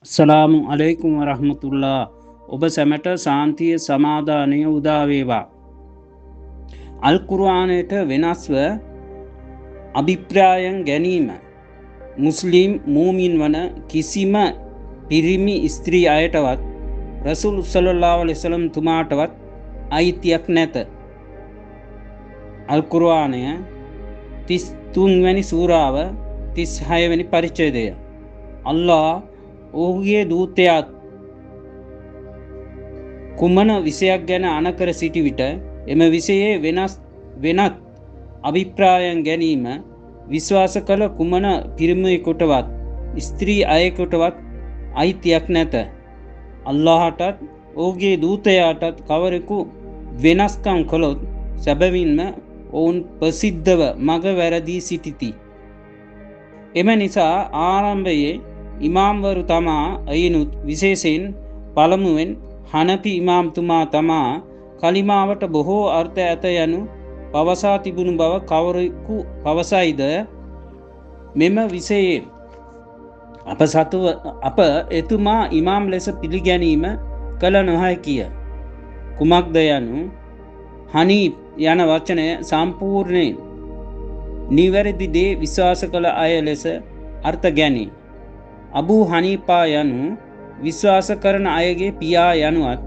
අස්සලාමු අලයිකුම් වරහමතුල්ලා. ඔබ සැමට සාන්තිය සමාදානය උදාවේවා. අල් කුර්ආනයට වෙනස්ව අභිප්‍රායන් ගැනීම මුස්ලිම් මූමින් වන කිසිම පිරිමි ස්ත්‍රී අයටවත් රසූල් සල්ලල්ලාහු අලයිහි වසල්ලම් තුමාටවත් අයිතියක් නැත. අල් කුර්ආනය 33 වැනි සූරාව 36 වැනි පරිච්ඡේදය. අල්ලාහ් ඔහුගේ දූතයාත් කුමන විෂයක් ගැන අනකර සිටි විට එම විෂයේ වෙනත් අභිප්‍රායන් ගැනීම විශ්වාස කළ කුමන පිරිමියෙකුටවත් ස්ත්‍රී අයෙකුටවත් අයිතියක් නැත. අල්ලාහටත් ඔහුගේ දූතයාටත් කවරෙකු වෙනස්කම් කළොත් සැබවින්ම ඔවුන් ප්‍රසිද්ධව මග වැරදී සිටිති. එම නිසා ආරම්භයේ ඉමාම්වරු තමා අයිනුත් විශේෂයෙන් පළමුවෙන් හනපි ඉමාම්තුමා තමා කලිමාවට බොහෝ අර්ථ ඇත යනු පවසා තිබුණු බව කවරෙකු පවසයිද මෙම විෂයේ අප එතුමා ඉමාම් ලෙස පිළිගැනීම කළ නොහැකිය. කුමක්ද යනු හනීප් යන වචනය සම්පූර්ණයෙන් නිවැරදි දේ විශ්වාස කළ අය ලෙස අර්ථ ගැනේ. අබූ හනීපා යනු විශ්වාස කරන අයගේ පියා යනුවත්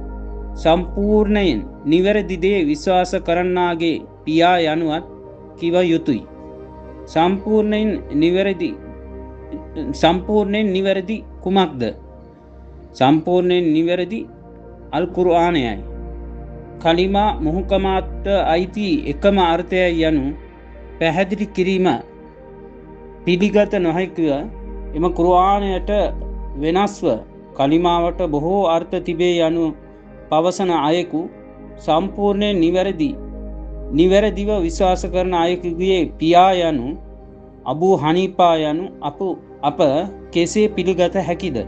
සම්පූර්ණයෙන් නිවැරදි දේ විශ්වාස කරන්නාගේ පියා යනුවත් කිව යුතුයි. සම්පූර්ණයෙන් නිවැරදි කුමක්ද? සම්පූර්ණයෙන් නිවැරදි අල් කුර්ආනයයි. කලිමා මුහකමාට අයිති එකම අර්ථයයි යනු පැහැදිලි කිරීම පිළිගත නොහැකිව එම කුර්ආනයට වෙනස්ව කලිමාවට බොහෝ අර්ථ තිබේ යනු පවසන අයෙකු සම්පූර්ණයෙන් නිවැරදිව විශ්වාස කරන අයෙකුගේ පියා යනු අබූ හනීපා යනු අප කෙසේ පිළිගත හැකිද?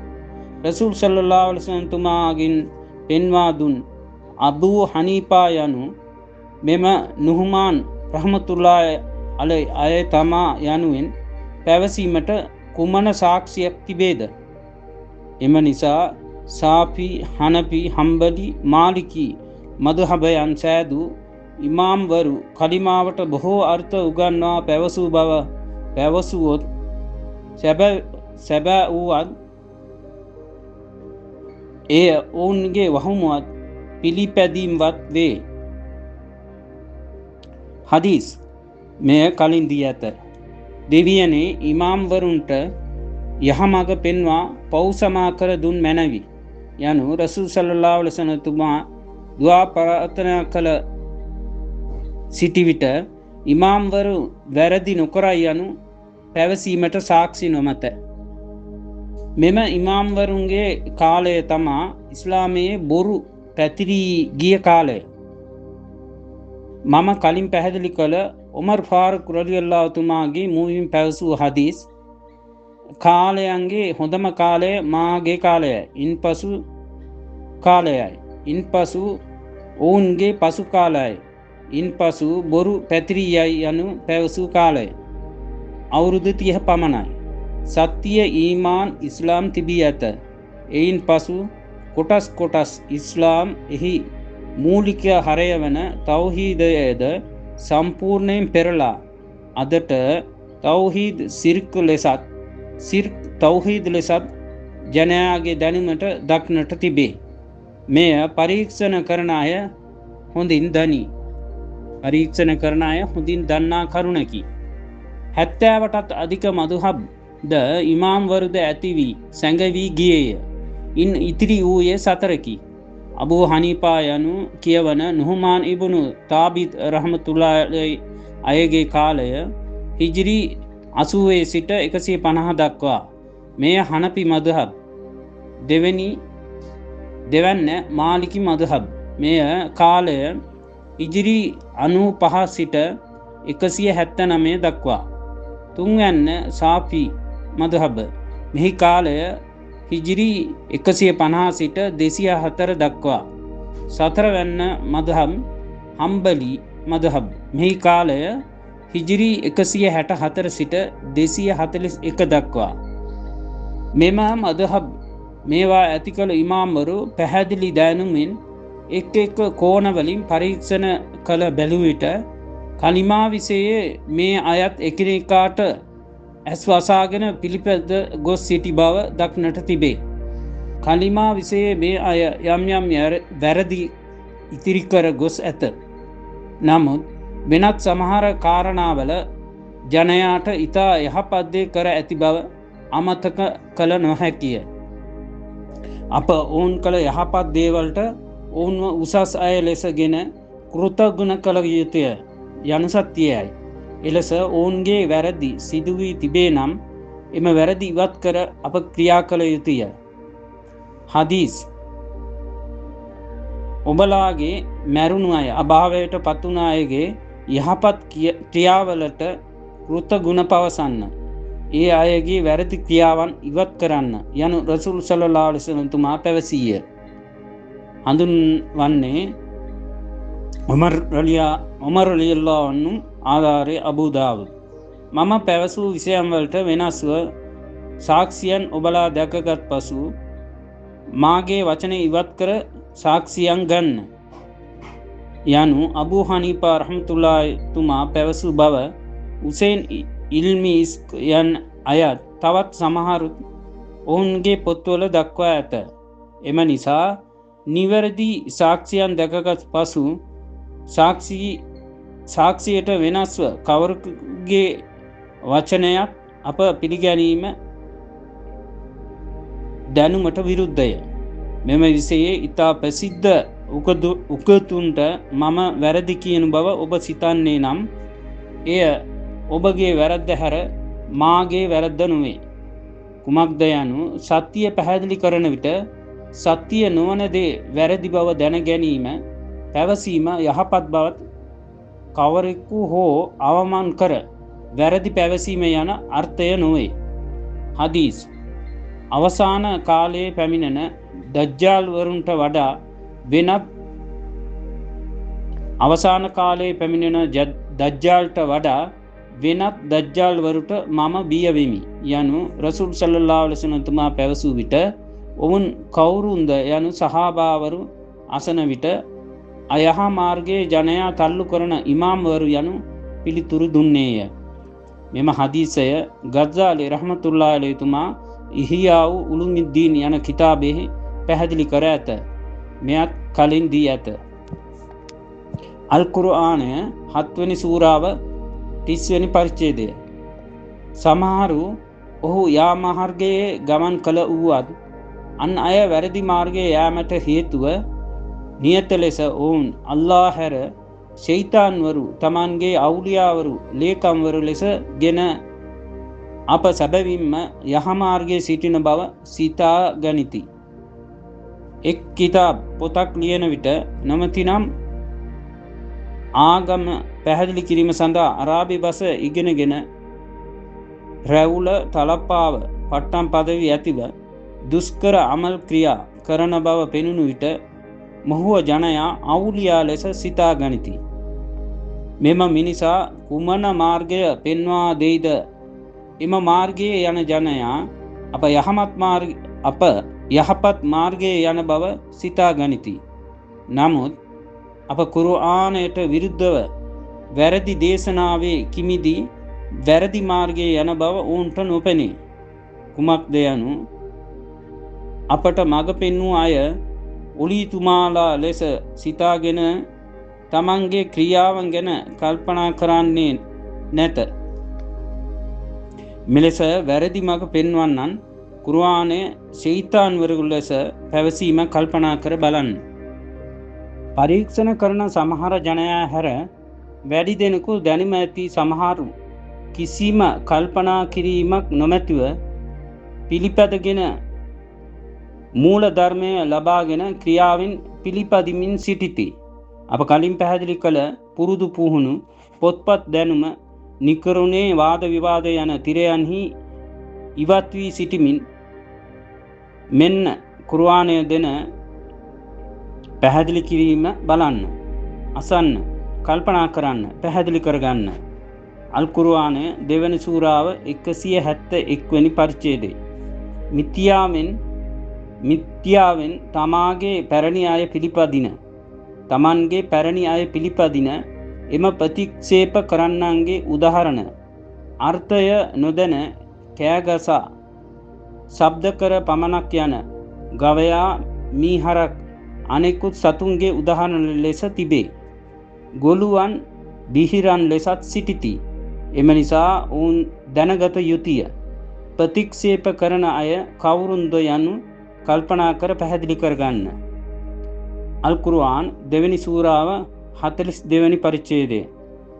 රසූල් සල්ලල්ලාහු අලයිහි වසල්ලම් තුමාගෙන් පෙන්වා දුන් අබූ හනීපා යනු මෙම නුහ්මාන් රහමතුල්ලාහි අලයි අය තමා යනුවෙන් පැවසීමට කුමන සාක්ෂියක් තිබේද? එම නිසා සාෆි, හනපි, හම්බලි, මාලිකි මදුහබයන් සෑදූ ඉමාම්වරු කලිමාවට බොහෝ අර්ථ උගන්වා පැවසූ බව පැවසුවොත් සැබෑ වූවත් එය ඔවුන්ගේ වහමුවත් පිළිපැදීම්වත් වේ. හදීස් මෙය කලින් දී ඇත. දෙවියනේ ඉමාම්වරුන්ට යහමඟ පෙන්වා පෞසමා කර දුන් මැනවි යනු රසූල් සල්ලල්ලාහු අලයිහි වසල්ලම් තුමා දුආ ප්‍රාර්ථනා කළ සිටි විට ඉමාම්වරු වැරදි නොකරයි යනු පැවසීමට සාක්ෂි නොමැත. මෙම ඉමාම්වරුන්ගේ කාලය තමා ඉස්ලාමයේ බොරු පැතිරී ගිය කාලය. මම කලින් පැහැදිලි කළ උමර් ෆාරුක් රලියල්ලාහු තුමාගේ මුවින් පැවසූ හදීස් කාලයන්ගේ හොඳම කාලය මාගේ කාලයයි. ඉන්පසු කාලයයි. ඉන්පසු ඔවුන්ගේ පසු කාලයයි. ඉන්පසු බොරු පැතිරී යයි යනු පැවසූ කාලය. අවුරුදු 30 පමණයි. සත්‍ය ඊමාන් ඉස්ලාම් තිබී ඇත. එයින් පසු කොටස් ඉස්ලාම් එහි මූලික හරය වන තෞහීදයද සම්පූර්ණයෙන් පෙරලා අදට තෞහීද් තෞහීද් ලෙසත් ජනයාගේ දැනුමට දක්නට තිබේ. මෙය පරීක්ෂණ කරන අය හොඳින් දන්නා කරුණකි. 70ටත් අධික මදුහබ් ද ඉමාම්වරුද ඇති වී සැඟවී ගියේය. ඉන් ඉතිරි වූයේ 4කි. අබූ හනීපා යනු කියවන නුහ්මාන් ඉබ්නු තාබිත් රහමතුල්ලාහි අයගේ කාලය හිජ්රි 80 සිට 150 දක්වා. මෙය හනපි මදුහබ්. දෙවැන්න මාලිකි මදුහබ්. මෙය කාලය හිජ්රි 95 සිට 179 දක්වා. තුන්වැන්න සාෆි මදුහබ්. මෙහි කාලය හිජ්රි 150 සිට 204 දක්වා. සතරවැන්න මදුහබ් හම්බලි මදුහබ්. මෙහි කාලය හිජ්රි 164 සිට 241 දක්වා. මෙම මදුහබ් මේවා ඇති කළ ඉමාම්වරු පැහැදිලි දැනුමින් එක් එක් කෝණවලින් පරීක්ෂණ කළ බැලුවිට කලිමා විෂයේ මේ අයත් එකිනෙකාට ඇස් වසාගෙන පිළිපැද ගොස් සිටි බව දක්නට තිබේ. කලිමා විෂයේ මේ අය යම් යම් වැරදි ඉතිරි කර ගොස් ඇත. නමුත් වෙනත් සමහර කාරණාවල ජනයාට ඉතා යහපත් දේ කර ඇති බව අමතක කළ නොහැකිය. අප ඔවුන් කළ යහපත් දේවලට ඔවුන්ව උසස් අය ලෙසගෙන කෘතගුණ කළ යුතුය යනු සත්‍යයයි. එලෙස ඔවුන්ගේ වැරදි සිදුවී තිබේ නම් එම වැරදි ඉවත් කර අප ක්‍රියා කළ යුතුය. හදීස් ඔබලාගේ මැරුණු අය අභාවයට පත්වුණ අයගේ යහපත් ක්‍රියාවලට කෘතගුණ පවසන්න. ඒ අයගේ වැරදි ක්‍රියාවන් ඉවත් කරන්න යනු රසූල් සල්ලල්ලාහු අලයිහි වසල්ලම් තුමා පැවසීය. හඳුන්වන්නේ උමර් රලියල්ලාහු අන්හු ආධාරයේ අබූ දාවුද්. මම පැවසූ විෂයන් වලට වෙනස්ව සාක්ෂියන් ඔබලා දැකගත් පසු මාගේ වචනය ඉවත් කර සාක්ෂියන් ගන්න යනු අබූ හනීෆා රහ්මතුල්ලාහි තුමා පැවසූ බව උසේන් ඉල්මි යන අයත් තවත් සමහරු ඔවුන්ගේ පොත්වල දක්වා ඇත. එම නිසා නිවැරදි සාක්ෂියන් දැකගත් පසු සාක්ෂියට වෙනස්ව කවරුගේ වචනයක් අප පිළිගැනීම දැනුමට විරුද්ධය. මෙම විෂයේ ඉතා ප්‍රසිද්ධ උගතුන්ට මම වැරදි කියන බව ඔබ සිතන්නේ නම් එය ඔබගේ වැරද්ද හැර මාගේ වැරද්ද නොවේ. කුමක්ද යනු සත්‍යය පැහැදිලි කරන විට සත්‍යය නොවන දේ වැරදි බව දැන ගැනීම පැවසීම යහපත් බවත් කවරෙකු හෝ අවමන් කර වැරදි පැවසීම යන අර්ථය නොවේ. හදීස් අවසාන කාලයේ පැමිණෙන දජ්ජාල් වරුන්ට වඩා වෙනත් අවසාන කාලයේ පැමිණෙන දජ්ජාල්ට වඩා වෙනත් දජ්ජාල් වරුට මම බිය වෙමි යනු රසූල් සල්ලල්ලාහු අලයිහි වසල්ලම් තුමා පැවසූ විට ඔවුන් කවුරුන්ද යනු සහාබාවරු අසන විට අයහ මාර්ගයේ ජනයා තල්ලු කරන ඉමාම්වරු යනු පිළිතුරු දුන්නේය. මෙම හදීසය ගස්සාලි රහ්මතුල්ලාහි අලයිහි තුමා ඉහියා උලුමුද්දීන් යන කිතාබෙහි පැහැදිලි කර ඇත. මෙයත් කලින් දී ඇත. අල් කුර්ආනය 7 වෙනි සූරාව 30 වෙනි පරිච්ඡේදය. සමහරු ඔහු යා මාර්ගයේ ගමන් කළ වූවත් අන් අය වැරදි මාර්ගයේ යාමට හේතුව නියත ලෙස ඔවුන් අල්ලාහ් හැර ෂයිතාන්වරු තමන්ගේ අවුලියාවරු ලේකම්වරු ලෙස ගෙන අප සැබවින්ම යහමාර්ගයේ සිටින බව සිතා ගනිති. එක් කිතාබ් පොතක් ලියන විට නොමැතිනම් ආගම පැහැදිලි කිරීම සඳහා අරාබි භාෂ ඉගෙනගෙන රැවුල තලප්පාව පට්ටම් පදවි ඇතිව දුෂ්කර අමල් ක්‍රියා කරන බව පෙනුණු විට මොහුව ජනයා අවුලියා ලෙස සිතා ගනිති. මෙම මිනිසා කුමන මාර්ගය පෙන්වා දෙයිද එම මාර්ගයේ යන ජනයා අප යහපත් මාර්ගයේ යන බව සිතා ගනිති. නමුත් අප කුර්ආනයට විරුද්ධව වැරදි දේශනාවේ කිමිදී වැරදි මාර්ගයේ යන බව ඔවුන්ට නොපෙනේ. කුමක්ද යනු අපට මඟ පෙන්වූ අය ඔලිතුමාලා ලෙස සිතාගෙන තමන්ගේ ක්‍රියාවන් ගැන කල්පනා කරන්නේ නැත. මෙලෙස වැරදි මඟ පෙන්වන්නන් කුර්ආනය ෂයිතාන්වරු ලෙස පැවසීම කල්පනා කර බලන්න. පරීක්ෂණ කරන සමහර ජනයා හැර වැඩි දෙනෙකු දැනුම ඇති සමහරු කිසිම කල්පනා කිරීමක් නොමැතිව පිළිපැදගෙන මූල ධර්මය ලබාගෙන ක්‍රියාවෙන් පිළිපදිමින් සිටිති. අප කලින් පැහැදිලි කළ පුරුදු පුහුණු පොත්පත් දැනුම නිකරුණේ වාද විවාද යන තිරයන්හි ඉවත් වී සිටිමින් මෙන්න කුර්ආනය දෙන පැහැදිලි කිරීම බලන්න, අසන්න, කල්පනා කරන්න, පැහැදිලි කරගන්න. අල් කුර්ආනය 2 වෙනි සූරාව 171 වෙනි පරිච්ඡේදය. මිත්‍යාවෙන් මිත්‍යාවෙන් තමාගේ පැරණි අය පිළිපදින තමන්ගේ පැරණි අය පිළිපදින එම ප්‍රතික්ෂේප කරන්නන්ගේ උදාහරණ අර්ථය නොදැන කෑගසා ශබ්ද කර පමණක් යන ගවයා මීහරක් අනෙකුත් සතුන්ගේ උදාහරණ ලෙස තිබේ. ගොළුවන් බිහිරන් ලෙසත් සිටිති. එම නිසා ඔවුන් දැනගත යුතුය. ප්‍රතික්ෂේප කරන අය කවුරුන්ද යනු කල්පනා කර පැහැදිලි කරගන්න. අල් කුර්ආන් දෙවැනි සූරාව 42 වෙනි පරිච්ඡේදය.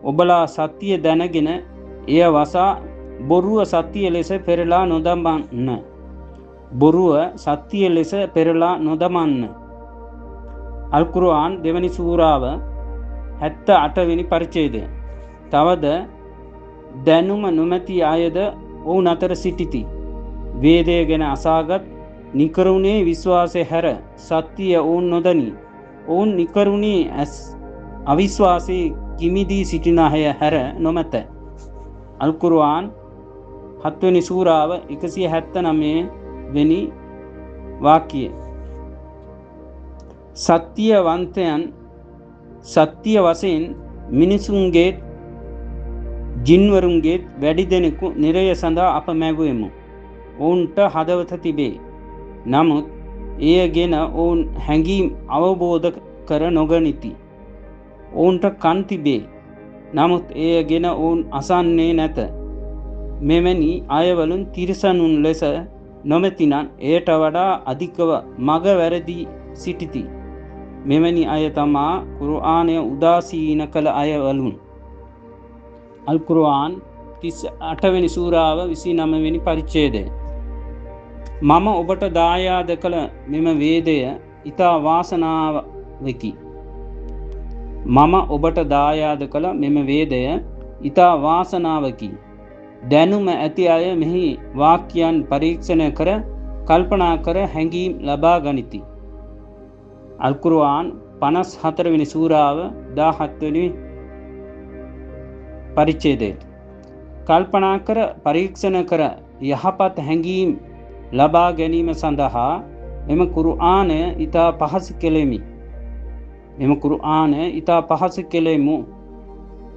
ඔබලා සත්‍ය දැනගෙන එය වසා බොරුව සත්‍ය ලෙස පෙරලා නොදමන්න. බොරුව සත්‍ය ලෙස පෙරලා නොදමන්න. අල් කුර්ආන් දෙවැනි සූරාව 78 වෙනි පරිච්ඡේදය. තවද දැනුම නොමැති අයද ඔවුන් අතර සිටිති. වේදය ගැන අසාගත් නිකරුණේ විශ්වාසය හැර සත්‍ය ඔවුන් නොදනි. ඔවුන් නිකරුණේ අවිශ්වාසී කිමිදී සිටින අය හැර නොමැත. අල් කුර්ආන් 7 වෙනි සූරාව 179 වෙනි වාක්‍යය. සත්‍යවන්තයන් සත්‍ය වශයෙන් මිනිසුන්ගේ ජින්වරුන්ගේ වැඩි දෙනෙකු නිරය සඳහා අප මැවුවෙමු. ඔවුන්ට හදවත තිබේ. නමුත් එය ගැන ඔවුන් හැඟීම් අවබෝධ කර නොගනිති. ඔවුන්ට කන් තිබේ. නමුත් එය ගැන ඔවුන් අසන්නේ නැත. මෙවැනි අයවලුන් තිරිසනුන් ලෙස නොමැතිනම් එයට වඩා අධිකව මග වැරදි සිටිති. මෙවැනි අය තමා කුර්ආනය උදාසීන කළ අයවලුන්. අල් කුර්ආන් 38 වෙනි සූරාව 29 වෙනි පරිච්ඡේදය. මම ඔබට දායාද කළ මෙම වේදය ඊතා වාසනාවකි. මම ඔබට දායාද කළ මෙම වේදය ඊතා වාසනාවකි. දැනුම ඇති අය මෙහි වාක්‍යයන් පරීක්ෂණය කර කල්පනා කර හැඟීම් ලබා ගනිති. අල් කුර්ආන් 54 වෙනි සූරාව 17 වෙනි පරිච්ඡේදය. කල්පනා කර පරීක්ෂණ කර යහපත් හැඟීම් ලබා ගැනීම සඳහා එම කුර්ආනය ඊතා පහසු කෙලෙමි. එම කුර්ආනය ඊතා පහසු කෙලෙමු.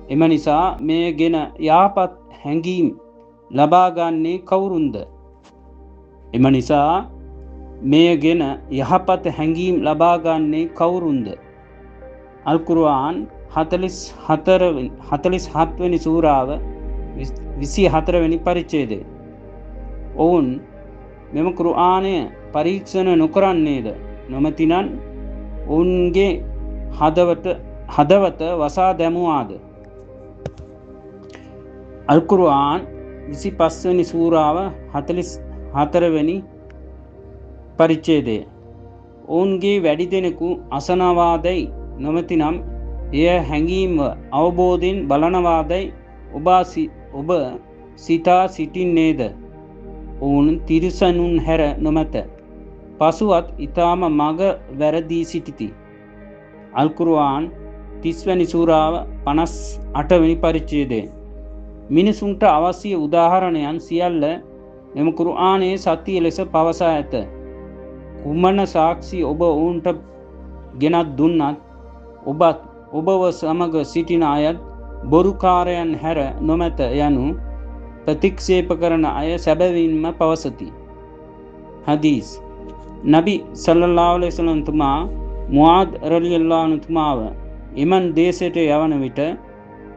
එම නිසා මේ ගැන යහපත් හැඟීම් ලබා ගන්නේ කවුරුන්ද? එම නිසා මේ ගැන යහපත් හැඟීම් ලබා ගන්නේ කවුරුන්ද? අල් කුර්ආන් 47 වෙනි සූරාව 24 වෙනි පරිච්ඡේදය. ඔවුන් මෙම කුර්ආනය පරීක්ෂණ නොකරන්නේද? නොමැතිනම් ඔවුන්ගේ හදවත වසා දැමුවාද? අල් කුර්ආන් 25 වෙනි සූරාව 44 වෙනි පරිච්ඡේදය. ඔවුන්ගේ වැඩි දෙනෙකු අසනවාදයි නොමැතිනම් එය හැඟීම්ව අවබෝධයෙන් බලනවාදයි ඔබ සිතා සිටින්නේද? ඔවුන් තිරිසනුන් හැර නොමැත. පසුවත් ඊටාම මග වැරදී සිටිති. අල් කුර්ආන් 30 වෙනි සූරාව 58 වෙනි පරිච්ඡේදය. මිනිසුන්ට අවශ්‍ය උදාහරණයන් සියල්ල මෙම කුර්ආනයේ සත්‍ය ලෙස පවසා ඇත. කුමන සාක්ෂි ඔබ ඔවුන්ට ගෙනත් දුන්නත් ඔබව සමග සිටින අයත් බොරුකාරයන් හැර නොමැත යනු ප්‍රතික්ෂේප කරන අය සැබවින්ම පවසති. හදීස්. නබි සල්ලල්ලාහු අලයිහි වසල්ලම් තුමා මුආද් රලියල්ලාහු අන්හු තුමාව යමන් දේශයට යවන විට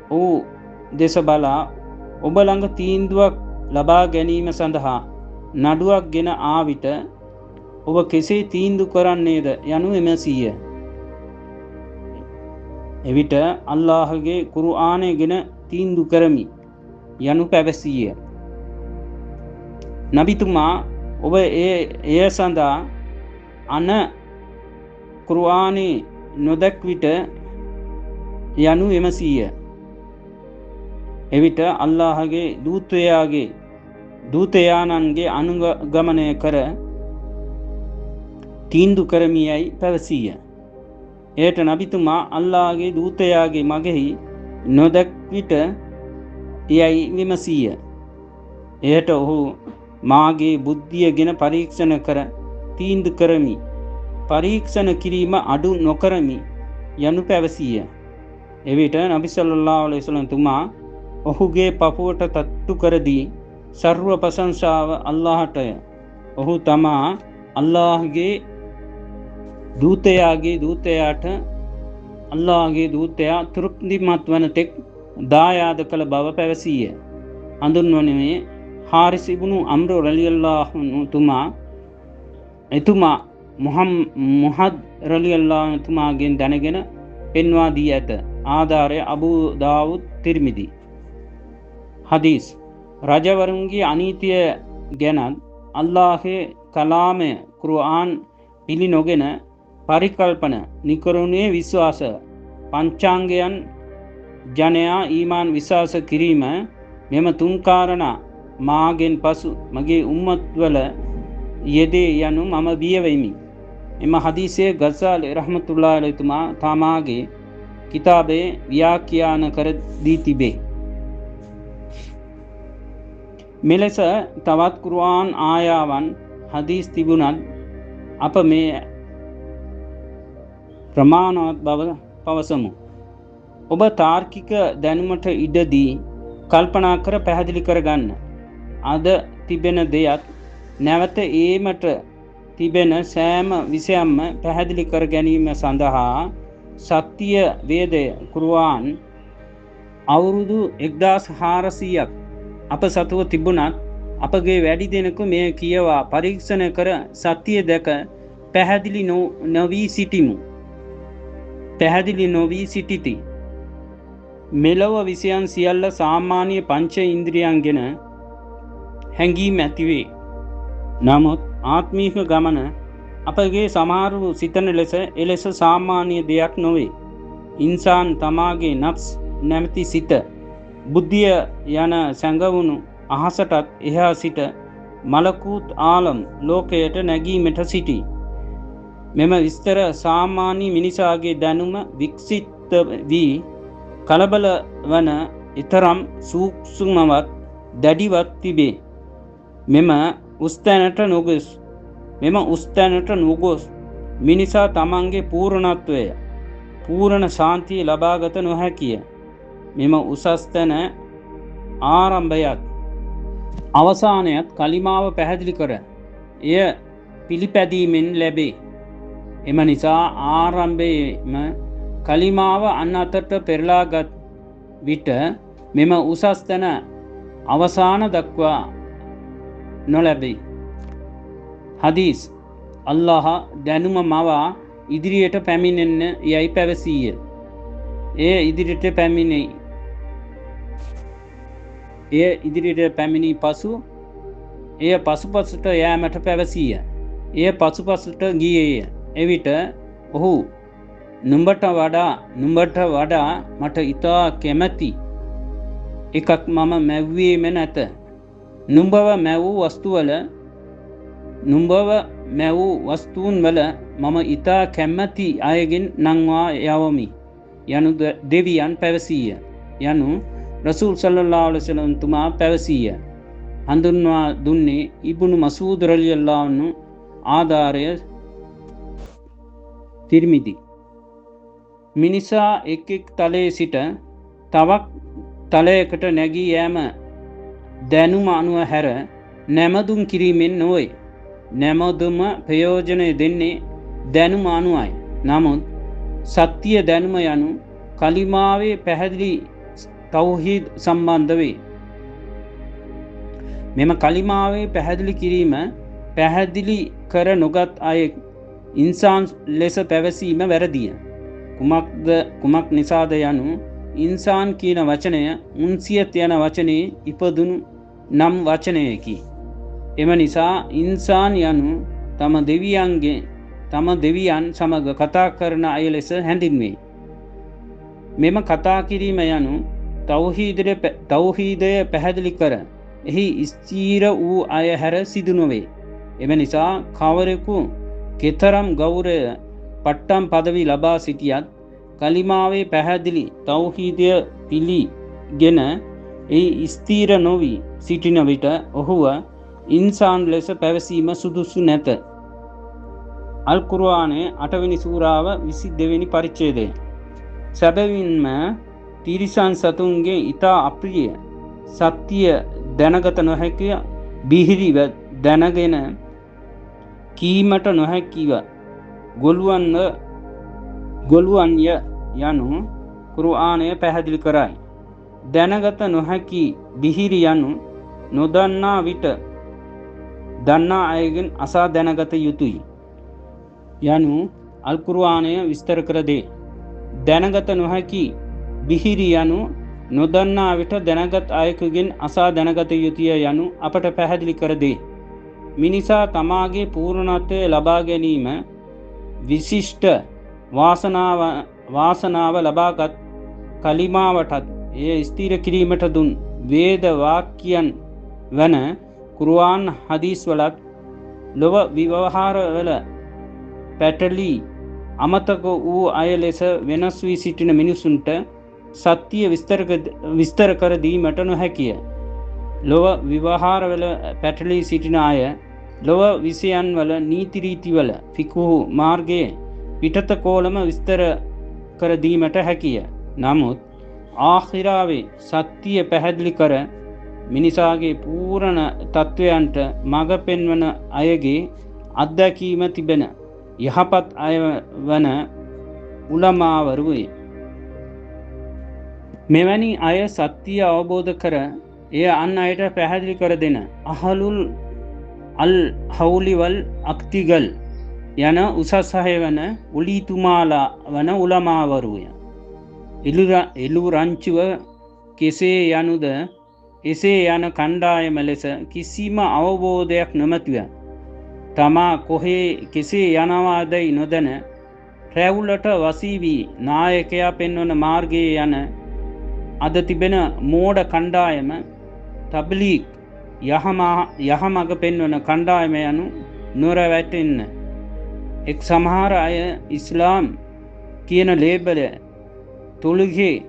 ඔහු දේශ බලා ඔබ ළඟ තීන්දුවක් ලබා ගැනීම සඳහා නඩුවක් ගෙන ආ විට ඔබ කෙසේ තීන්දුව කරන්නේද යනු එමසීය. එවිට අල්ලාහගේ කුර්ආනය ගෙන තීන්දුව කරමි යනු පැවසීය. නබිතුමා ඔබ එය සඳහා අන කුර්ආනයේ නොදැක් විට යනු එමසීය. එවිට අල්ලාහගේ දූතයාණන්ගේ අනුගමනය කර තීන්දුව කරමියයි පැවසීය. එයට නබිතුමා අල්ලාහගේ දූතයාගේ මගෙහි නොදැක් විට යයි විමසීය. එයට ඔහු මාගේ බුද්ධිය ගෙන පරීක්ෂණ කර තීන්දු කරමි. පරීක්ෂණ කිරීම අඩු නොකරමි යනු පැවසීය. එවිට නබි සල්ලල්ලාහු අලයිහි වසල්ලම් තුමා ඔහුගේ පපුවට තට්ටු කර දී සර්ව ප්‍රශංසාව අල්ලාහටය. ඔහු තමා අල්ලාහගේ දූතයාගේ දූතයාට අල්ලාහගේ දූතයා තෘප්තිමත් වන තෙක් දායාද කළ බව පැවසීය. හඳුන්වන්නේ හාරිස් ඉබ්නු අම්ර් රලියල්ලාහු අන්හු තුමා එතුමා මුහද් රලියල්ලාහු අන්හු තුමාගෙන් දැනගෙන පෙන්වා දී ඇත. ආධාරය අබූ දාවුද් තිර්මිදි. හදීස් රජවරුන්ගේ අනීතිය ගැනත් අල්ලාහේ කලාමය කුර්ආන් පිළි නොගෙන පරිකල්පන නිකරුණේ විශ්වාස පංචාංගයන් ජනයා ඊමාන් විශ්වාස කිරීම මෙම තුන් කාරණා මාගෙන් පසු මගේ උම්මත්වල යෙදේ යනු මම බිය වෙමි. එම හදීසයේ ගසාලි රහ්මතුල්ලාහි අලයිහි තුමා තමාගේ කිතාබේ ව්‍යාඛ්‍යාන කර දී තිබේ. මෙලෙස තවත් කුර්ආන් ආයාවන් හදීස් තිබුණත් අප මේ ප්‍රමාණවත් බව පවසමු. ඔබ තාර්කික දැනුමට ඉඩදී කල්පනා කර පැහැදිලි කරගන්න. අද තිබෙන දෙයක් නැවත ඒමට තිබෙන සෑම විෂයක්ම පැහැදිලි කර ගැනීම සඳහා සත්‍ය වේදය කුර්ආන් අවුරුදු 1400ක් අප සතුව තිබුණත් අපගේ වැඩි දෙනෙකු මෙය කියවා පරීක්ෂණ කර සත්‍ය දැක පැහැදිලි නොවී සිටිති. මෙලොව විෂයන් සියල්ල සාමාන්‍ය පංච ඉන්ද්‍රියයන් ගැන හැඟීම් ඇතිවේ. නමුත් ආත්මීක ගමන අපගේ සමහරු සිතන ලෙස එලෙස සාමාන්‍ය දෙයක් නොවේ. ඉන්සාන් තමාගේ නෆ්ස් නැමැති සිත බුද්ධිය යන සැඟවුණු අහසටත් එහා සිට මලකුත් ආලම් ලෝකයට නැගීමට සිටී. මෙම විස්තර සාමාන්‍ය මිනිසාගේ දැනුම වික්සිත වී කලබල වන ඊතරම් සූක්ෂමවත් දැඩිවත් තිබේ. මෙම උස්තැනට නොගොස් මිනිසා තමන්ගේ පූර්ණත්වය පූර්ණ ශාන්තිය ලබාගත නොහැකිය. මෙම උසස් තැන ආරම්භයත් අවසානයත් කලිමාව පැහැදිලි කර එය පිළිපැදීමෙන් ලැබේ. එම නිසා ආරම්භයේම කලිමාව අන් අතට පෙරලාගත් විට මෙම උසස් තැන අවසාන දක්වා නොලැබේ. හදීස් අල්ලාහ දැනුම මවා ඉදිරියට පැමිණෙන්න යයි පැවසීය. එය ඉදිරියට පැමිණි පසු එය පසුපසට යෑමට පැවසීය. එය පසුපසට ගියේය. එවිට ඔහු නුඹට වඩා මට ඉතා කැමැති එකක් මම මැව්වේම නැත. නුඹව මැවූ වස්තුන් වල මම ඉතා කැමැති අයගෙන් නංවා යවමි යනු දෙවියන් පැවසීය යනු රසූල් සල්ලල්ලාහු අලයිහි වසල්ලම් තුමා පැවසීය. හඳුන්වා දුන්නේ ඉබ්නු මස්ඌද් රලියල්ලාහු අන්හු. ආධාරය තිර්මිදි. මිනිසා එක් තලයේ සිට තවක් තලයකට නැගී යෑම දැනුම අනුව හැර නැමදුම් කිරීමෙන් නොවේ. නැමදුම ප්‍රයෝජනය දෙන්නේ දැනුම අනුවයි. නමුත් සත්‍ය දැනුම යනු කලිමාවේ පැහැදිලි තෞහීද් සම්බන්ධ වේ. මෙම කලිමාවේ පැහැදිලි කිරීම පැහැදිලි කර නොගත් අය ඉන්සාන් ලෙස පැවසීම වැරදිය. කුමක් නිසාද යනු ඉන්සාන් කියන වචනය උන්සියත් යන වචනයේ ඉපදුණු නම් වචනයකි. එම නිසා ඉන්සාන් යනු තම දෙවියන් සමග කතා කරන අය ලෙස හැඳින්වේ. මෙම කතා කිරීම යනු තෞහීදය පැහැදිලි කර එහි ස්ථීර වූ අය හැර සිදු නොවේ. එම නිසා කවරෙකු කෙතරම් ගෞරය පට්ටම් පදවි ලබා සිටියත් කලිමාවේ පැහැදිලි තෞහීදය පිළිගෙන එහි ස්ථීර නොවී සිටින විට ඔහුව ඉන්සාන් ලෙස පැවසීම සුදුසු නැත. අල් කුර්ආනයේ 8 වෙනි සූරාව 22 වෙනි පරිච්ඡේදය. සැබවින්ම තිරිසන් සතුන්ගේ ඊතා අප්‍රිය සත්‍ය දැනගත නොහැකිය බිහිරිව දැනගෙන කීමට නොහැකිව ගොළුවන්ය යනු කුර්ආනය පැහැදිලි කරයි. දැනගත නොහැකි බිහිරි යනු නොදන්නා විට දන්නා අයගෙන් අසා දැනගත යුතුයි යනු අල් කුර්ආනය විස්තර කර දේ. දැනගත නොහැකි බිහිරි යනු නොදන්නා විට දැනගත් අයෙකුගෙන් අසා දැනගත යුතුය යනු අපට පැහැදිලි කර දේ. මිනිසා තමාගේ පූර්ණත්වය ලබා ගැනීම විශිෂ්ට වාසනාව ලබාගත් කලිමාවටත් එය ස්ථිර කිරීමට දුන් වේද වාක්‍යයන් වන කුර්ආන් හදීස් වලත් ලොව විවහාරවල පැටලී අමතක වූ අය ලෙස වෙනස් වී සිටින මිනිසුන්ට සත්‍ය විස්තර කර දීමට නොහැකිය. ලොව විවහාරවල පැටලී සිටින අය ලොව විෂයන්වල නීති රීතිවල ෆිකුහ් මාර්ගයේ පිටත කෝලම විස්තර කර දීමට හැකිය. නමුත් ආඛිරාවේ සත්‍ය පැහැදිලි කර මිනිසාගේ පූර්ණ තත්වයන්ට මඟ පෙන්වන අයගේ අත්දැකීම තිබෙන යහපත් අය වන උලමාවරුයි. මෙවැනි අය සත්‍ය අවබෝධ කර එය අන් අයට පැහැදිලි කර දෙන අහලුල් අල් හවුලි වල් අක්තිගල් යන උසස්හය වන උලීතුමාලා වන උලමාවරුය. එළු රංචුව කෙසේ යනුද එසේ යන කණ්ඩායම ලෙස කිසිම අවබෝධයක් නොමැතිව තමා කොහේ කෙසේ යනවාදයි නොදැන රැවුලට වසී වී නායකයා පෙන්වන මාර්ගයේ යන අද තිබෙන මෝඩ කණ්ඩායම තබ්ලීග් යහමඟ පෙන්වන කණ්ඩායම යනු නොරවැටෙන්න. එක් සමහර අය ඉස්ලාම් කියන ලේබලය තුළුගේ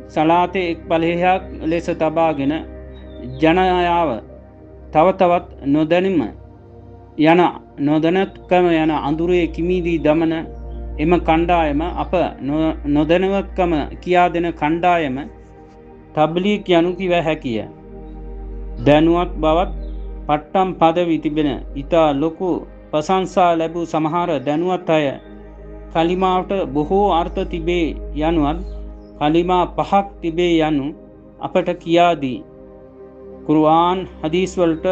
සලාතේ එක් බලයක් ලෙස තබාගෙන ජනයාව තව තවත් නොදැනත්කම යන අඳුරේ කිමිදී දමන එම කණ්ඩායම අප නොදැනවත්කම කියා දෙන කණ්ඩායම තබ්ලීග් යනු කිව හැකිය. දැනුවත් බවත් පට්ටම් පදවි තිබෙන ඉතා ලොකු ප්‍රශංසා ලැබූ සමහර දැනුවත් අය කලිමාවට බොහෝ අර්ථ තිබේ යනුවත් කලිමා 5ක් තිබේ යනු අපට කියාදී කුර්ආන් හදීස් වලට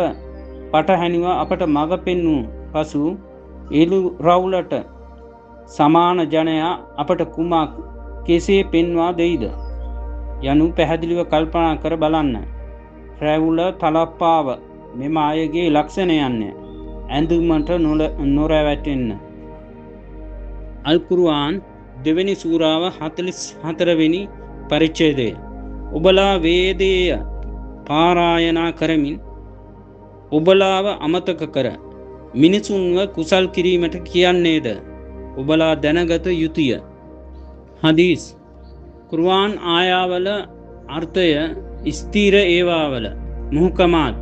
පටහැනිව අපට මඟ පෙන්වූ පසු එළු රවුලට සමාන ජනයා අපට කුමක් කෙසේ පෙන්වා දෙයිද යනු පැහැදිලිව කල්පනා කර බලන්න. රැවුල තලප්පාව මෙම අයගේ ලක්ෂණයන්ය. ඇඳුමට නොරැවටෙන්න. අල් කුර්ආන් 2 වෙනි සූරාව 44 වෙනි පරිච්ඡේදය. ඔබලා වේදේය පාරායනා කරමින් ඔබලාව අමතක කර මිනිසුන්ව කුසල් කිරීමට කියන්නේද ඔබලා දැනගත යුතුය. හදීස් කුර්ආන් ආයාවල අර්ථය ස්ථීර ඒවාවල මුහකමාත්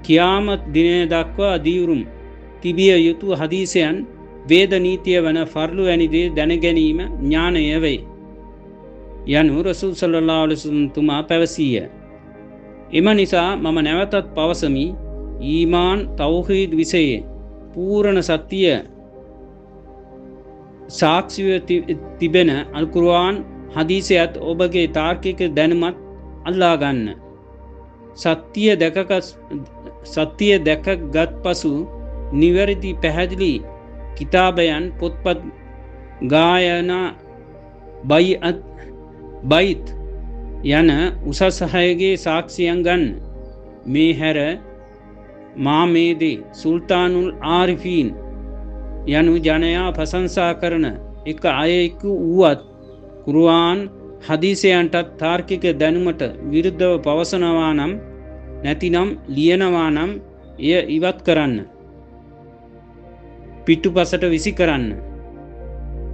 කියාමත් දිනය දක්වා දීවුරුම් තිබිය යුතු හදීසයන් වේද නීතිය වන ෆර්ලු වැනි දේ දැනගැනීම ඥානය වේ යනු රසූල් සල්ලල්ලාහු අලයිහි වසල්ලම් තුමා පැවසීය. එම නිසා මම නැවතත් පවසමි ඊමාන් තෞහීද් විෂයේ පූර්ණ සත්‍ය සාක්ෂිව තිබෙන අල් කුර්ආන් හදීසයත් ඔබගේ තාර්කික දැනුමත් අල්ලා ගන්න. සත්‍ය දැකගත් පසු නිවැරදි පැහැදිලි කිතාබයන් පොත්පත් ගායනා බයිත් යන උසස්හයගේ සාක්ෂියන් ගන්න. මේ හැර මාමේදී සුල්තානුල් ආරිෆීන් යනු ජනයා ප්‍රශංසා කරන එක අයෙකු වුවත් කුර්ආන් හදීසයන්ටත් තාර්කික දැනුමට විරුද්ධව පවසනවා නම් නැතිනම් ලියනවා නම් එය ඉවත් කරන්න. පිටුපසට විසි කරන්න.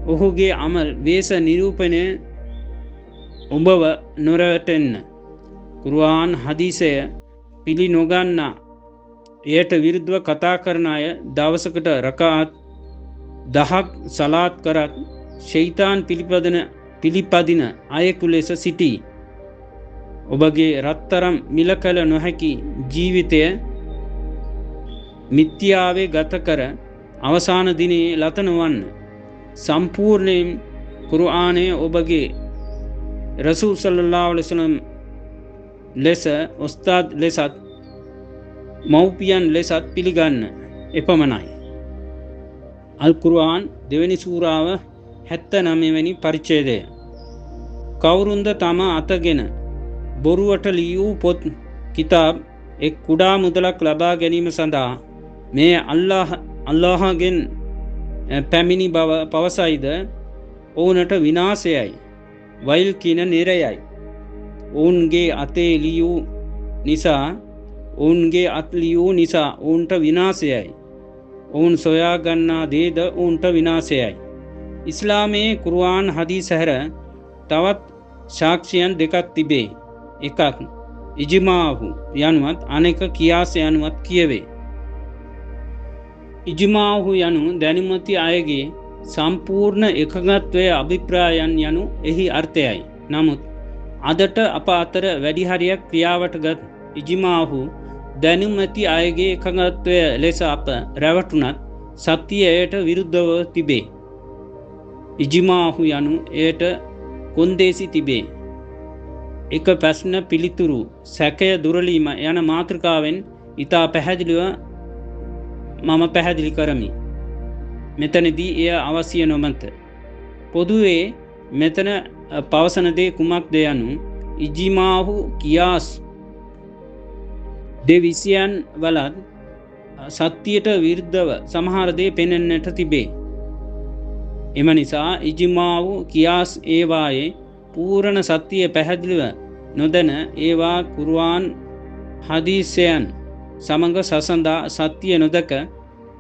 ඔහුගේ අමල් වේස නිරූපණය ඔබව නොරවටෙන්න. කුර්ආන් හදීසය පිළි නොගන්නා එයට විරුද්ධව කතා කරන අය දවසකට රකාත් දහක් සලාත් කරත් ෂයිතාන් පිළිපදින අයෙකු ලෙස සිටී. ඔබගේ රත්තරම් මිල කළ නොහැකි ජීවිතය මිත්‍යාවේ ගත කර අවසාන දිනේ ලතනවන්න. සම්පූර්ණයෙන් කුර්ආනය ඔබගේ රසූල් සල්ලල්ලාහු අලයිහි වසල්ලම් ලෙස උස්තාද් ලෙසත් මව්පියන් ලෙසත් පිළිගන්න එපමණයි. අල් කුර්ආන් දෙවැනි සූරාව 79 වෙනි පරිච්ඡේදය. කවුරුන්ද තම අතගෙන බොරුවට ලියූ පොත් කිතාබ් එක් කුඩා මුදලක් ලබා ගැනීම සඳහා මේ අල්ලාහගෙන් පැමිණි බව පවසයිද ඔවුනට විනාශයයි වෛල් කින නිරයයි. ඔවුන්ගේ අතේ ලියූ නිසා ඔවුන්ගේ අත් ලියූ නිසා ඔවුන්ට විනාශයයි. ඔවුන් සොයා ගන්නා දේද ඔවුන්ට විනාශයයි. ඉස්ලාමයේ කුර්ආන් හදීස් හැර තවත් සාක්ෂියන් දෙකක් තිබේ. එකක් ඉජ්මාහු යනුවත් අනෙක කියාස් යනුවත් කියවේ. ඉජ්මාහු යනු දැනුමති අයගේ සම්පූර්ණ එකඟත්වයේ අභිප්‍රායන් යනු එහි අර්ථයයි. නමුත් අදට අප අතර වැඩි හරියක් ක්‍රියාවට ගත් ඉජ්මාහු දැනුමති අයගේ එකඟත්වය ලෙස අප රැවටුණත් සත්‍යය එයට විරුද්ධව තිබේ. ඉජ්මාහු යනු එයට කොන්දේසි තිබේ. එක ප්‍රශ්න පිළිතුරු සැකය දුරලීම යන මාතෘකාවෙන් ඉතා පැහැදිලිව මම පැහැදිලි කරමි. මෙතනදී එය අවශ්‍ය නොමත. පොදුවේ මෙතන පවසන දේ කුමක්ද යනු ඉජ්මාහු කියාස් දෙවිසියන් වලත් සත්‍යයට විරුද්ධව සමහර දේ පෙනෙන්නට තිබේ. එම නිසා ඉජ්මාහු කියාස් ඒවායේ පූර්ණ සත්‍යය පැහැදිලිව නොදැන ඒවා කුර්ආන් හදීසයන් සමඟ සසඳා සත්‍යය නොදක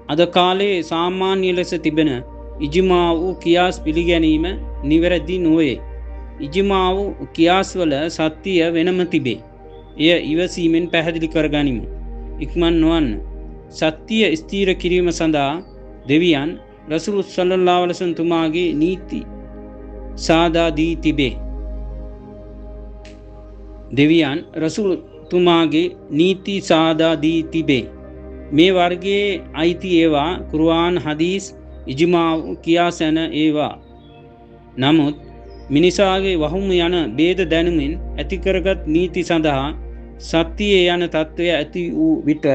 අද කාලයේ සාමාන්‍ය ලෙස තිබෙන ඉජ්මා වූ කියාස් පිළිගැනීම නිවැරදි නොවේ. ඉජ්මා වූ කියාස් වල සත්‍යය වෙනම තිබේ. එය ඉවසීමෙන් පැහැදිලි කරගනිමු. ඉක්මන් නොවන්න. සත්‍යය ස්ථීර කිරීම සඳහා දෙවියන් රසූල් සල්ලල්ලාහු අලයිහි වසල්ලම් තුමාගේ නීති සාදා දී තිබේ. දෙවියන් රසූල් තුමාගේ නීති සාදා දී තිබේ. මේ වර්ගයේ අයිති ඒවා කුර්ආන් හදීස් ඉජ්මා කියාස් යන ඒවා. නමුත් මිනිසාගේ වහුම යන ભેද දැනුමින් ඇති කරගත් නීති සඳහා සත්‍යයේ යන తත්වය ඇති වූ විට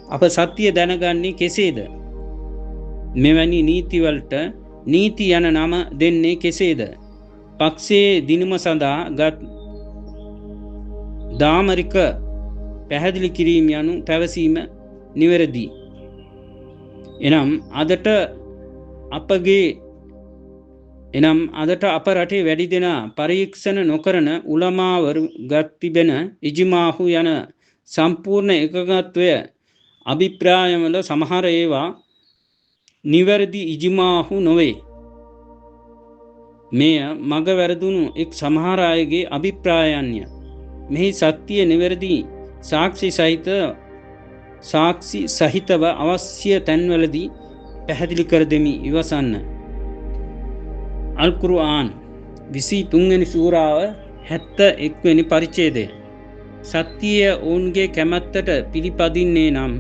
අප සත්‍ය දැනගන්නේ කෙසේද? මෙවැනි නීතිවලට නීති යන නම දෙන්නේ කෙසේද? පක්ෂයේ දිනුම සඳහා ගත් දාමරික පැහැදිලි කිරීම යනු පැවසීම නිවැරදි. එනම් අදට අප රටේ වැඩි දෙනා පරීක්ෂණ නොකරන උලමාවරු ගත් තිබෙන ඉජ්මාහු යන සම්පූර්ණ එකගත්වය අභිප්‍රායවල සමහර ඒවා නිවැරදි ඉජ්මාහු නොවේ. මෙය මග වැරදුණු එක් සමහර අයගේ අභිප්‍රායන්ය. මෙහි සත්‍යය නිවැරදි සාක්ෂි සහිතව අවශ්‍ය තැන්වලදී පැහැදිලි කර දෙමි. ඉවසන්න. අල් කුර්ආන් 23 වෙනි සූරාව 71 වෙනි පරිච්ඡේදය. සත්‍යය ඔවුන්ගේ කැමැත්තට පිළිපදින්නේ නම්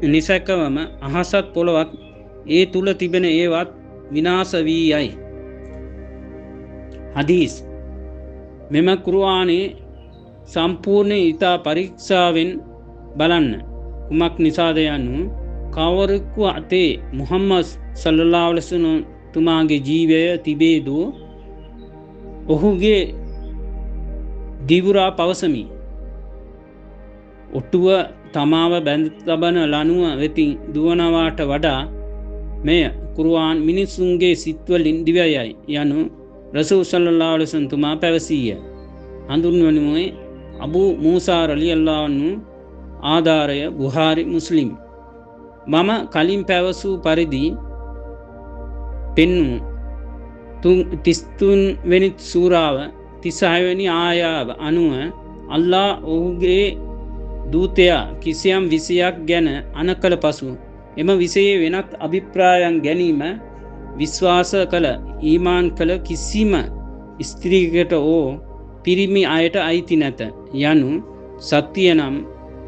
නිසකවම අහසත් පොළවත් ඒ තුල තිබෙන ඒවත් විනාශ වී යයි. හදීස්. මෙම කුර්ආනයේ සම්පූර්ණ ඊතා පරීක්ෂාවෙන් බලන්න. කුමක් නිසාද යනු කවරෙකු අතේ මුහම්මද් සල්ලල්ලාහු අලයිහි වසල්ලම් තුමාගේ ජීවය තිබේදෝ ඔහුගේ දිවුරා පවසමි. ඔටුව තමාව බැඳ තබන ලණුව වෙතින් දුවනවාට වඩා මෙය කුර්ආන් මිනිසුන්ගේ සිත්වලින් දිවයයි යනු රසූල් සල්ලල්ලාහු අලයිහි වසල්ලම් තුමා පැවසීය. හඳුන්වනුයේ අබූ මූසා රලියල්ලාහු අන්හු ආධාරය බුහාරි මුස්ලිම්. මම කලින් පැවසූ පරිදි පෙන්නු 33 වෙනි සූරාව 36 වෙනි ආයාව අනුව අල්ලාහ් ඔහුගේ දූතයා කිසියම් විෂයක් ගැන අනකල පසු එම විෂයේ වෙනත් අභිප්‍රායන් ගැනීම විශ්වාස කළ ඊමාන් කළ කිසිම ස්ත්‍රීකට ඕ පිරිමි අයට අයිති නැත යනු සත්‍යය නම්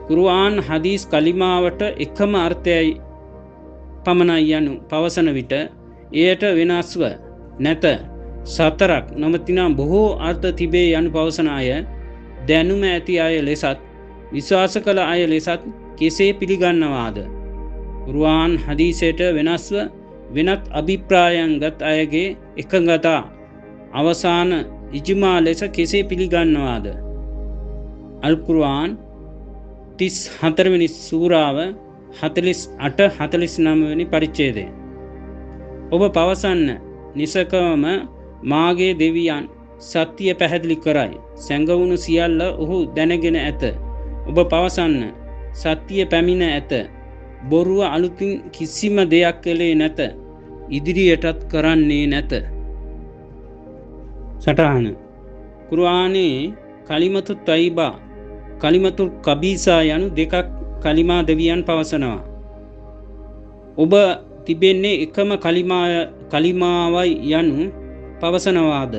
කුර්ආන් හදීස් කලිමාවට එකම අර්ථයයි පමණයි යනු පවසන විට එයට වෙනස්ව නැත සතරක් නොමතිනම් බොහෝ අර්ථ තිබේ යනු පවසන අය දැනුම ඇති අය ලෙසත් විශ්වාස කළ අය ලෙසත් කෙසේ පිළිගන්නවාද? කුර්ආන් හදීසයට වෙනස්ව වෙනත් අභිප්‍රායන් ගත් අයගේ එකඟතා අවසාන ඉජ්මා ලෙස කෙසේ පිළිගන්නවාද? අල් කුර්ආන් 34 වෙනි සූරාව 48-49 වෙනි පරිච්ඡේදය. ඔබ පවසන්න නිසකවම මාගේ දෙවියන් සත්‍ය පැහැදිලි කරයි. සැඟවුණු සියල්ල ඔහු දැනගෙන ඇත. ඔබ පවසන්න සත්‍ය පැමිණ ඇත. බොරුව අලුතින් කිසිම දෙයක් කළේ නැත. ඉදිරියටත් කරන්නේ නැත. සටහන කුර්ආනයේ කලිමතු තයිබා කලිමතුල් කබීසා යනු දෙකක් කලිමා දෙවියන් පවසනවා. ඔබ තිබෙන්නේ එකම කලිමාවයි යනු පවසනවාද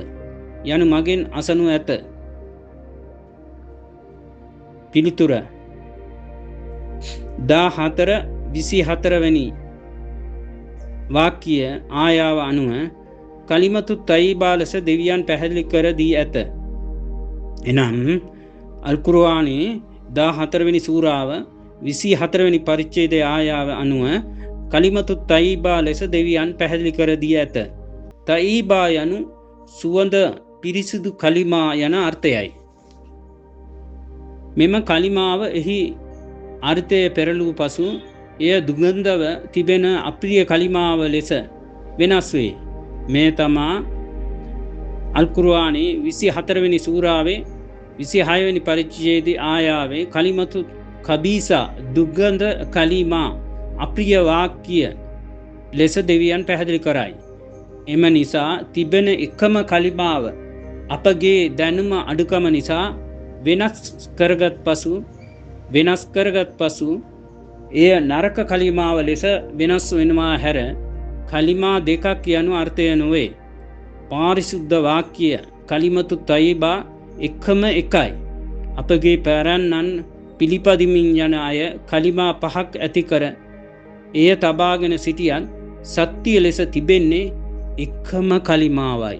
යනු මගෙන් අසනු ඇත. පිළිතුර 14-24 වැනි වාක්‍ය ආයාව අනුව කලිමතු තයිබා ලෙස දෙවියන් පැහැදිලි කර දී ඇත. එනම් අල් කුර්ආනයේ 14 වෙනි සූරාව 24 වෙනි පරිච්ඡේදයේ ආයාව අනුව කලිමතු තයිබා ලෙස දෙවියන් පැහැදිලි කර දී ඇත. තයිබා යනු සුවඳ පිරිසිදු කලිමා යන අර්ථයයි. මෙම කලිමාව එහි අර්ථය පෙරළූ පසු එය දුගන්ධව තිබෙන අප්‍රිය කලිමාව ලෙස වෙනස් වේ. මේ තමා අල් කුර්ආනයේ 24 වෙනි සූරාවේ 26 වෙනි පරිච්ඡේදයේ ආයාවේ කලිමතු කබීසා දුගන්ධ කලිමා අප්‍රිය වාක්‍ය ලෙස දෙවියන් පැහැදිලි කරයි. එම නිසා තිබෙන එකම කලිමාව අපගේ දැනුම අඩුකම නිසා වෙනස් කරගත් පසු එය නරක කලිමාව ලෙස වෙනස් වෙනවා හැර කලිමා දෙකක් යනු අර්ථය නොවේ. පාරිශුද්ධ වාක්‍ය කලිමතු තයිබා එකම එකයි. අපගේ පැරැන්නන් පිළිපදිමින් යන අය කලිමා පහක් ඇති කර එය තබාගෙන සිටියත් සත්‍ය ලෙස තිබෙන්නේ එකම කලිමාවයි.